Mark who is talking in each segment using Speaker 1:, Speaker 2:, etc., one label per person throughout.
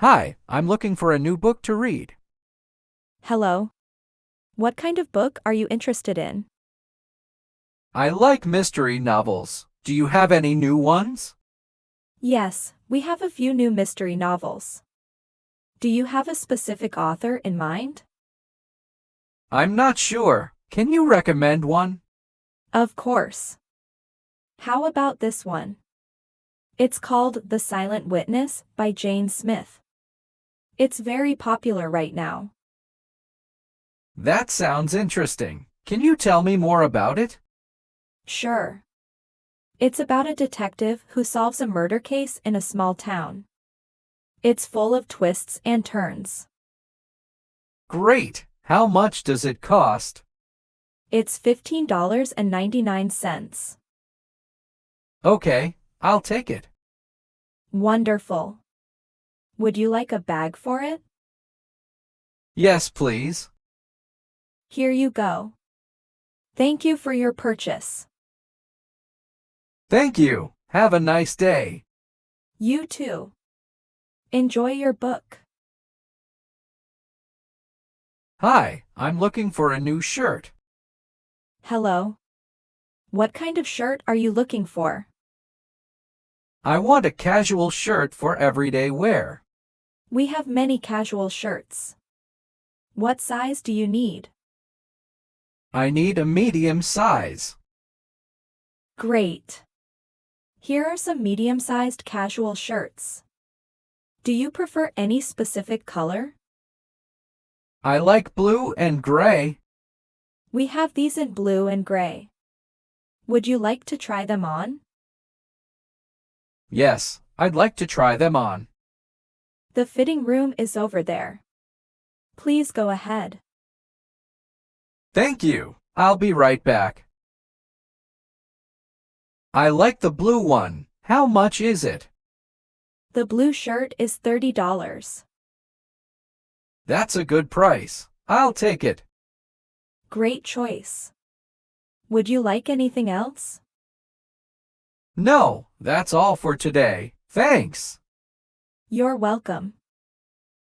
Speaker 1: Hi, I'm looking for a new book to read.
Speaker 2: Hello. What kind of book are you interested in?
Speaker 1: I like mystery novels. Do you have any new ones?
Speaker 2: Yes, we have a few new mystery novels. Do you have a specific author in mind?
Speaker 1: I'm not sure. Can you recommend one?
Speaker 2: Of course. How about this one? It's called The Silent Witness by Jane Smith. It's very popular right now.
Speaker 1: That sounds interesting. Can you tell me more about it?
Speaker 2: Sure. It's about a detective who solves a murder case in a small town. It's full of twists and turns.
Speaker 1: Great. How much does it cost?
Speaker 2: It's $15.99.
Speaker 1: Okay, I'll take it.
Speaker 2: Wonderful. Would you like a bag for it?
Speaker 1: Yes, please.
Speaker 2: Here you go. Thank you for your purchase.
Speaker 1: Thank you. Have a nice day.
Speaker 2: You too. Enjoy your book.
Speaker 1: Hi, I'm looking for a new shirt.
Speaker 2: Hello. What kind of shirt are you looking for?
Speaker 1: I want a casual shirt for everyday wear.
Speaker 2: We have many casual shirts. What size do you need?
Speaker 1: I need a medium size.
Speaker 2: Great. Here are some medium-sized casual shirts. Do you prefer any specific color?
Speaker 1: I like blue and gray.
Speaker 2: We have these in blue and gray. Would you like to try them on?
Speaker 1: Yes, I'd like to try them on.
Speaker 2: The fitting room is over there. Please go ahead.
Speaker 1: Thank you. I'll be right back. I like the blue one. How much is it?
Speaker 2: The blue shirt is $30.
Speaker 1: That's a good price. I'll take it.
Speaker 2: Great choice. Would you like anything else?
Speaker 1: No, that's all for today. Thanks.
Speaker 2: You're welcome.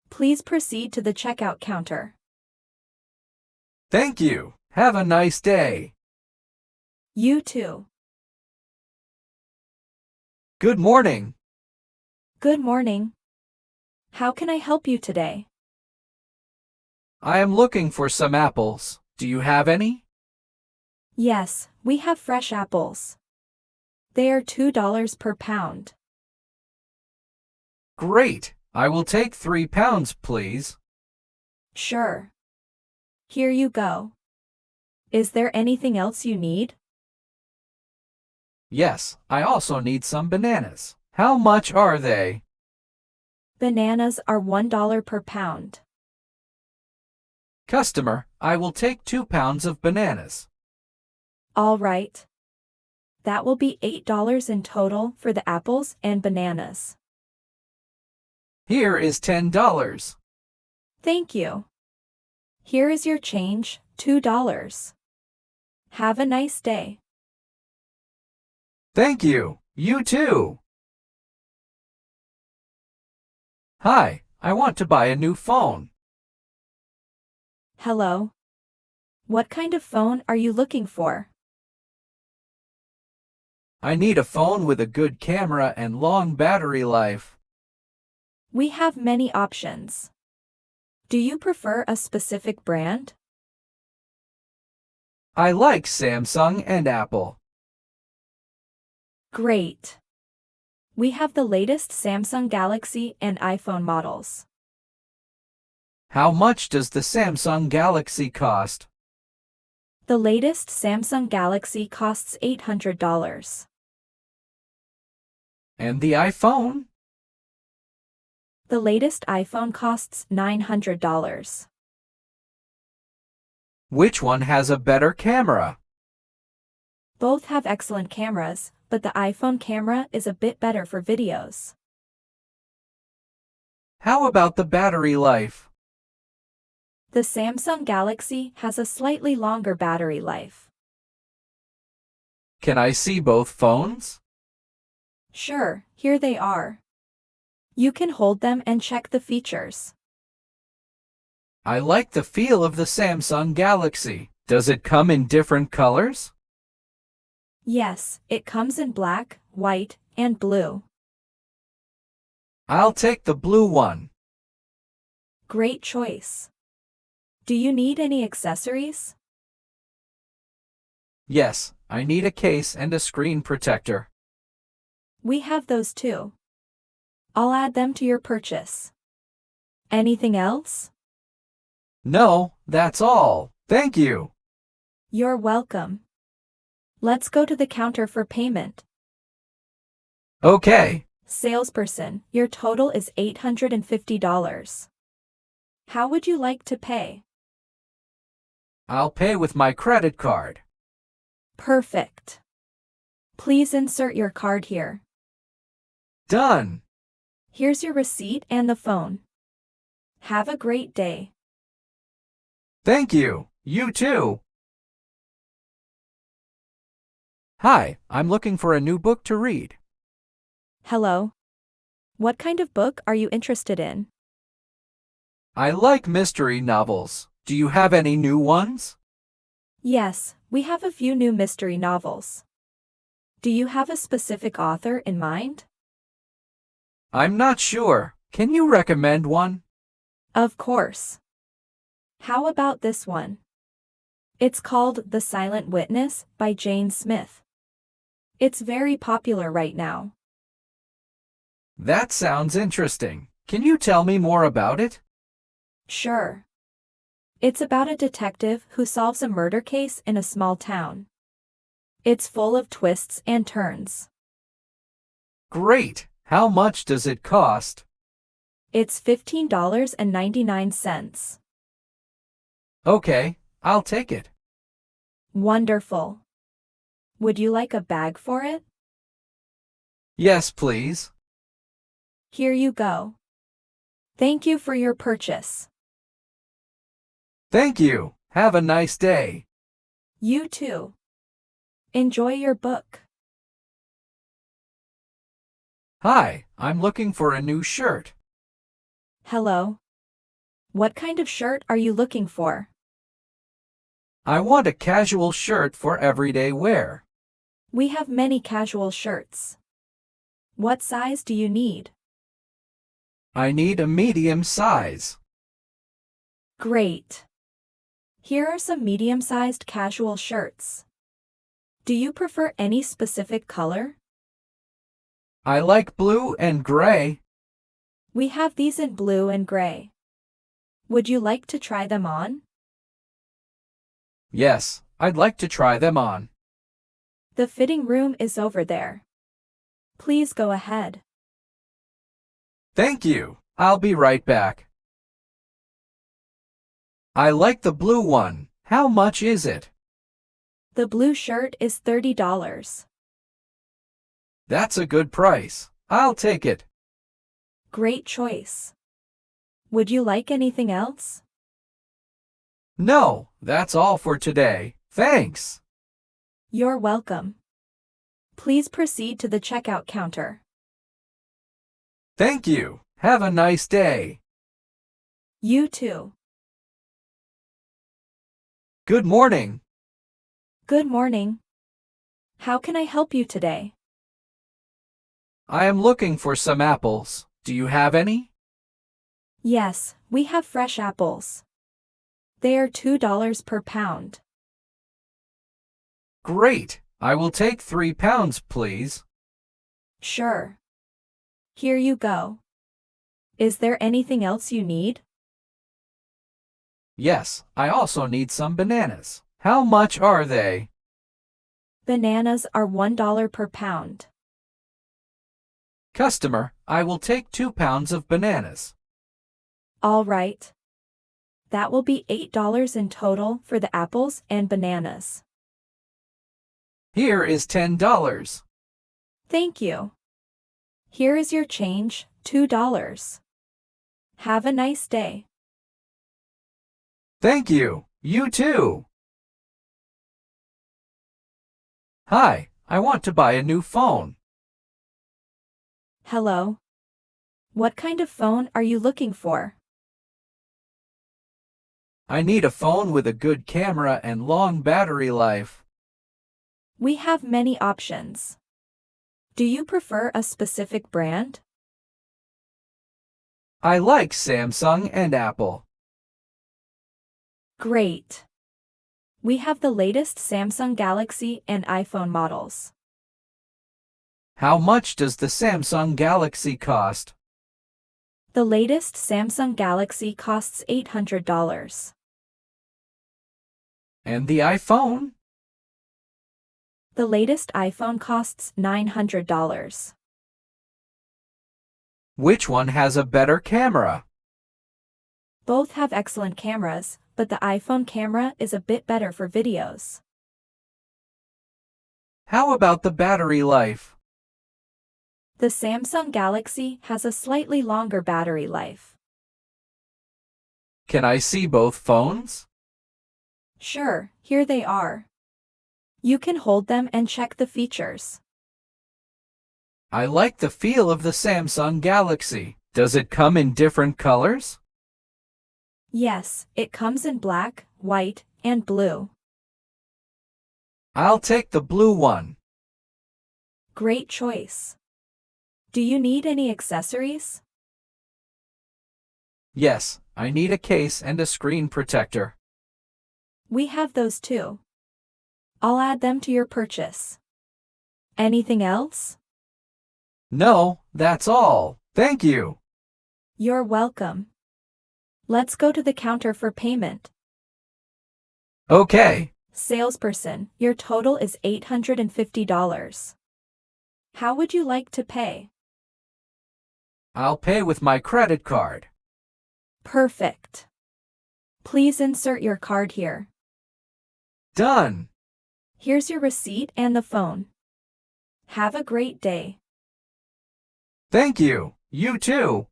Speaker 2: Please proceed to the checkout counter.
Speaker 1: Thank you. Have a nice day.
Speaker 2: You too.
Speaker 1: Good morning.
Speaker 2: Good morning. How can I help you today?
Speaker 1: I am looking for some apples. Do you have any?
Speaker 2: Yes, we have fresh apples. They are $2 per pound.
Speaker 1: Great. I will take 3 pounds, please.
Speaker 2: Sure. Here you go. Is there anything else you need?
Speaker 1: Yes, I also need some bananas. How much are they?
Speaker 2: Bananas are $1 per pound.
Speaker 1: Customer, I will take 2 pounds of bananas.
Speaker 2: All right. That will be $8 in total for the apples and bananas.
Speaker 1: Here is $10.
Speaker 2: Thank you. Here is your change, $2. Have a nice day.
Speaker 1: Thank you. You too. Hi, I want to buy a new phone.
Speaker 2: Hello. What kind of phone are you looking for?
Speaker 1: I need a phone with a good camera and long battery life.
Speaker 2: We have many options. Do you prefer a specific brand?
Speaker 1: I like Samsung and Apple.
Speaker 2: Great. We have the latest Samsung Galaxy and iPhone models.
Speaker 1: How much does the Samsung Galaxy cost?
Speaker 2: The latest Samsung Galaxy costs $800.
Speaker 1: And the iPhone?
Speaker 2: The latest iPhone costs $900.
Speaker 1: Which one has a better camera?
Speaker 2: Both have excellent cameras, but the iPhone camera is a bit better for videos.
Speaker 1: How about the battery life?
Speaker 2: The Samsung Galaxy has a slightly longer battery life.
Speaker 1: Can I see both phones?
Speaker 2: Sure, here they are. You can hold them and check the features.
Speaker 1: I like the feel of the Samsung Galaxy. Does it come in different colors?
Speaker 2: Yes, it comes in black, white, and blue.
Speaker 1: I'll take the blue one.
Speaker 2: Great choice. Do you need any accessories?
Speaker 1: Yes, I need a case and a screen protector.
Speaker 2: We have those too. I'll add them to your purchase. Anything else?
Speaker 1: No, that's all. Thank you.
Speaker 2: You're welcome. Let's go to the counter for payment.
Speaker 1: Okay,
Speaker 2: Salesperson, your total is $850. How would you like to pay?
Speaker 1: I'll pay with my credit card.
Speaker 2: Perfect. Please insert your card here.
Speaker 1: Done.
Speaker 2: Here's your receipt and the phone. Have a great day.
Speaker 1: Thank you. You too. Hi, I'm looking for a new book to read.
Speaker 2: Hello. What kind of book are you interested in?
Speaker 1: I like mystery novels. Do you have any new ones?
Speaker 2: Yes, we have a few new mystery novels. Do you have a specific author in mind?
Speaker 1: I'm not sure. Can you recommend one?
Speaker 2: Of course. How about this one? It's called The Silent Witness by Jane Smith. It's very popular right now.
Speaker 1: That sounds interesting. Can you tell me more about it?
Speaker 2: Sure. It's about a detective who solves a murder case in a small town. It's full of twists and turns.
Speaker 1: Great. How much does it cost?
Speaker 2: It's $15.99.
Speaker 1: Okay, I'll take it.
Speaker 2: Wonderful. Would you like a bag for it?
Speaker 1: Yes, please.
Speaker 2: Here you go. Thank you for your purchase.
Speaker 1: Thank you. Have a nice day.
Speaker 2: You too. Enjoy your book.
Speaker 1: Hi, I'm looking for a new shirt.
Speaker 2: Hello. What kind of shirt are you looking for?
Speaker 1: I want a casual shirt for everyday wear.
Speaker 2: We have many casual shirts. What size do you need?
Speaker 1: I need a medium size.
Speaker 2: Great. Here are some medium-sized casual shirts. Do you prefer any specific color?
Speaker 1: I like blue and gray.
Speaker 2: We have these in blue and gray. Would you like to try them on?
Speaker 1: Yes, I'd like to try them on.
Speaker 2: The fitting room is over there. Please go ahead.
Speaker 1: Thank you. I'll be right back. I like the blue one. How much is it?
Speaker 2: The blue shirt is $30.
Speaker 1: That's a good price. I'll take it.
Speaker 2: Great choice. Would you like anything else?
Speaker 1: No, that's all for today. Thanks.
Speaker 2: You're welcome. Please proceed to the checkout counter.
Speaker 1: Thank you. Have a nice day.
Speaker 2: You too.
Speaker 1: Good morning.
Speaker 2: Good morning. How can I help you today?
Speaker 1: I am looking for some apples. Do you have any?
Speaker 2: Yes, we have fresh apples. They are $2 per pound.
Speaker 1: Great. I will take 3 pounds, please.
Speaker 2: Sure. Here you go. Is there anything else you need?
Speaker 1: Yes, I also need some bananas. How much are they?
Speaker 2: Bananas are $1 per pound.
Speaker 1: Customer, I will take 2 pounds of bananas.
Speaker 2: All right. That will be $8 in total for the apples and bananas.
Speaker 1: Here is $10.
Speaker 2: Thank you. Here is your change, $2. Have a nice day.
Speaker 1: Thank you. You too. Hi, I want to buy a new phone.
Speaker 2: Hello. What kind of phone are you looking for?
Speaker 1: I need a phone with a good camera and long battery life.
Speaker 2: We have many options. Do you prefer a specific brand?
Speaker 1: I like Samsung and Apple.
Speaker 2: Great. We have the latest Samsung Galaxy and iPhone models.
Speaker 1: How much does the Samsung Galaxy cost?
Speaker 2: The latest Samsung Galaxy costs $800.
Speaker 1: And the iPhone?
Speaker 2: The latest iPhone costs $900.
Speaker 1: Which one has a better camera?
Speaker 2: Both have excellent cameras, but the iPhone camera is a bit better for videos.
Speaker 1: How about the battery life?
Speaker 2: The Samsung Galaxy has a slightly longer battery life.
Speaker 1: Can I see both phones?
Speaker 2: Sure, here they are. You can hold them and check the features.
Speaker 1: I like the feel of the Samsung Galaxy. Does it come in different colors?
Speaker 2: Yes, it comes in black, white, and blue.
Speaker 1: I'll take the blue one.
Speaker 2: Great choice. Do you need any accessories?
Speaker 1: Yes, I need a case and a screen protector.
Speaker 2: We have those too. I'll add them to your purchase. Anything else?
Speaker 1: No, that's all. Thank you.
Speaker 2: You're welcome. Let's go to the counter for payment.
Speaker 1: Okay.
Speaker 2: Salesperson, your total is $850. How would you like to pay?
Speaker 1: I'll pay with my credit card.
Speaker 2: Perfect. Please insert your card here.
Speaker 1: Done.
Speaker 2: Here's your receipt and the phone. Have a great day.
Speaker 1: Thank you. You too.